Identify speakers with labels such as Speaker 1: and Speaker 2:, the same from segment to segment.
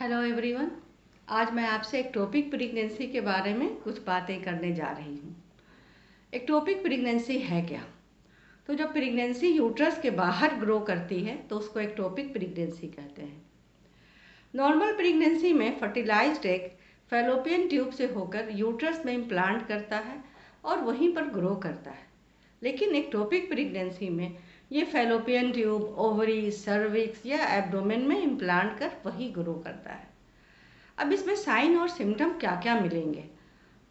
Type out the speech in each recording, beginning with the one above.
Speaker 1: Hello everyone. आज मैं आपसे एक्टोपिक प्रेगनेंसी के बारे में कुछ बातें करने जा रही हूँ। एक्टोपिक प्रेगनेंसी है क्या? तो जब प्रेगनेंसी यूट्रस के बाहर ग्रो करती है तो उसको एक्टोपिक प्रेगनेंसी कहते हैं। नॉर्मल प्रेगनेंसी में फर्टिलाइज्ड एग फैलोपियन ट्यूब से होकर यूट्रस में इम्प्लांट करता है और वहीं पर ग्रो करता है। लेकिन एक्टोपिक प्रेगनेंसी में ये फैलोपियन ट्यूब ओवरी, सर्विक्स या एब्डोमेन में इम्प्लांट कर वही ग्रो करता है। अब इसमें साइन और सिम्टम क्या क्या मिलेंगे?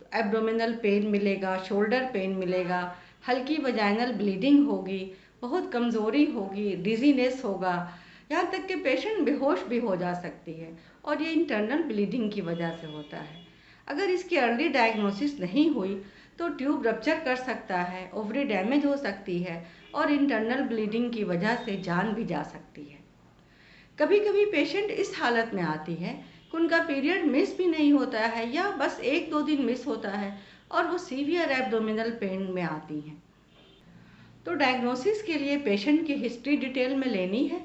Speaker 1: तो एब्डोमिनल पेन मिलेगा, शोल्डर पेन मिलेगा, हल्की वजाइनल ब्लीडिंग होगी, बहुत कमज़ोरी होगी, डिजीनेस होगा, यहाँ तक कि पेशेंट बेहोश भी हो जा सकती है और ये इंटरनल ब्लीडिंग की वजह से होता है। अगर इसकी अर्ली डायग्नोसिस नहीं हुई तो ट्यूब रप्चर कर सकता है, ओवरी डैमेज हो सकती है और इंटरनल ब्लीडिंग की वजह से जान भी जा सकती है। कभी कभी पेशेंट इस हालत में आती है कि उनका पीरियड मिस भी नहीं होता है या बस 1-2 दिन मिस होता है और वो सीवियर एब्डोमिनल पेन में आती हैं। तो डायग्नोसिस के लिए पेशेंट की हिस्ट्री डिटेल में लेनी है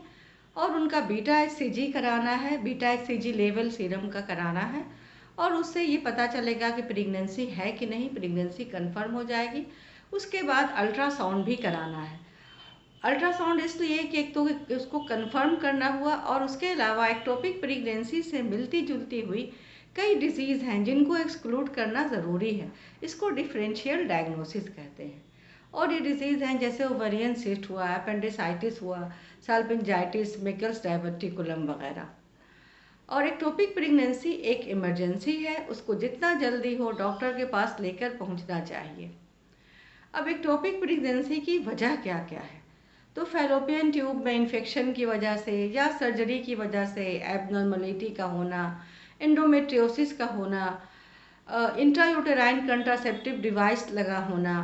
Speaker 1: और उनका बीटा एचसीजी कराना है, बीटा एचसीजी लेवल सीरम का कराना है और उससे ये पता चलेगा कि प्रेगनेंसी है कि नहीं, प्रेगनेंसी कंफर्म हो जाएगी। उसके बाद अल्ट्रासाउंड भी कराना है। अल्ट्रासाउंड इसलिए कि एक तो उसको कंफर्म करना हुआ और उसके अलावा एक्टोपिक प्रेगनेंसी से मिलती जुलती हुई कई डिजीज़ हैं जिनको एक्सक्लूड करना ज़रूरी है। इसको डिफरेंशियल डायग्नोसिस कहते हैं। और ये डिजीज़ हैं जैसे ओवेरियन सिस्ट हुआ, अपेंडिसाइटिस हुआ, साल्पिंजाइटिस, मिकल्स डायवर्टिकुलम वगैरह। और एक्टोपिक प्रेगनेंसी एक इमरजेंसी है, उसको जितना जल्दी हो डॉक्टर के पास लेकर पहुंचना चाहिए। अब एक्टोपिक प्रेगनेंसी की वजह क्या क्या है? तो फैलोपियन ट्यूब में इन्फेक्शन की वजह से या सर्जरी की वजह से एबनॉर्मलिटी का होना, एंडोमेट्रियोसिस का होना, इंट्रायूटेराइन कंट्रासेप्टिव डिवाइस लगा होना,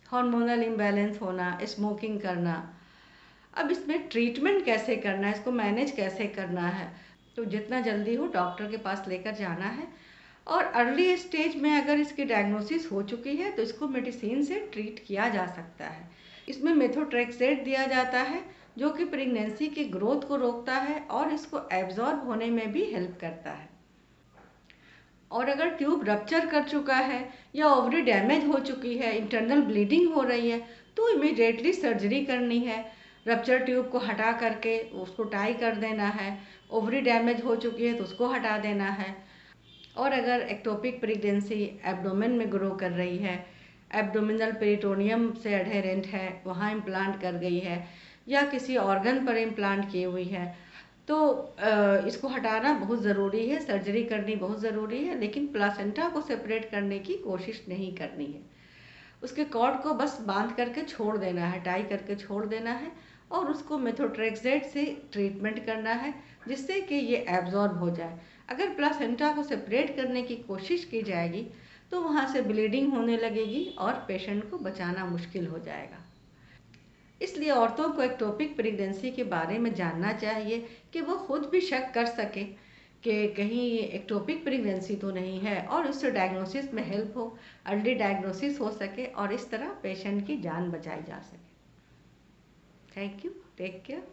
Speaker 1: हार्मोनल इम्बैलेंस होना, स्मोकिंग करना। अब इसमें ट्रीटमेंट कैसे करना है, इसको मैनेज कैसे करना है? तो जितना जल्दी हो डॉक्टर के पास लेकर जाना है और अर्ली स्टेज में अगर इसकी डायग्नोसिस हो चुकी है तो इसको मेडिसिन से ट्रीट किया जा सकता है। इसमें मेथोट्रेक्सेट दिया जाता है जो कि प्रेगनेंसी की ग्रोथ को रोकता है और इसको एब्जॉर्ब होने में भी हेल्प करता है। और अगर ट्यूब रप्चर कर चुका है या ओवरी डैमेज हो चुकी है, इंटरनल ब्लीडिंग हो रही है तो इमीडिएटली सर्जरी करनी है। रप्चर ट्यूब को हटा करके उसको टाई कर देना है। ओवरी डैमेज हो चुकी है तो उसको हटा देना है। और अगर एक्टोपिक प्रेगनेंसी एब्डोमेन में ग्रो कर रही है, एब्डोमिनल पेरिटोनियम से एडहेरेंट है, वहाँ इम्प्लांट कर गई है या किसी ऑर्गन पर इम्प्लांट की हुई है तो इसको हटाना बहुत ज़रूरी है, सर्जरी करनी बहुत ज़रूरी है। लेकिन प्लासेंटा को सेपरेट करने की कोशिश नहीं करनी है। उसके कॉर्ड को बस बांध करके छोड़ देना है, टाई करके छोड़ देना है और उसको मेथोट्रेक्सेट से ट्रीटमेंट करना है जिससे कि ये एब्जॉर्ब हो जाए। अगर प्लासेंटा को सेपरेट करने की कोशिश की जाएगी तो वहाँ से ब्लीडिंग होने लगेगी और पेशेंट को बचाना मुश्किल हो जाएगा। इसलिए औरतों को एक्टोपिक प्रेगनेंसी के बारे में जानना चाहिए कि वो खुद भी शक कर सके कि कहीं ये एक्टोपिक प्रेगनेंसी तो नहीं है और उससे डायग्नोसिस में हेल्प हो, अर्ली डायग्नोसिस हो सके और इस तरह पेशेंट की जान बचाई जा सके। Thank you, take care.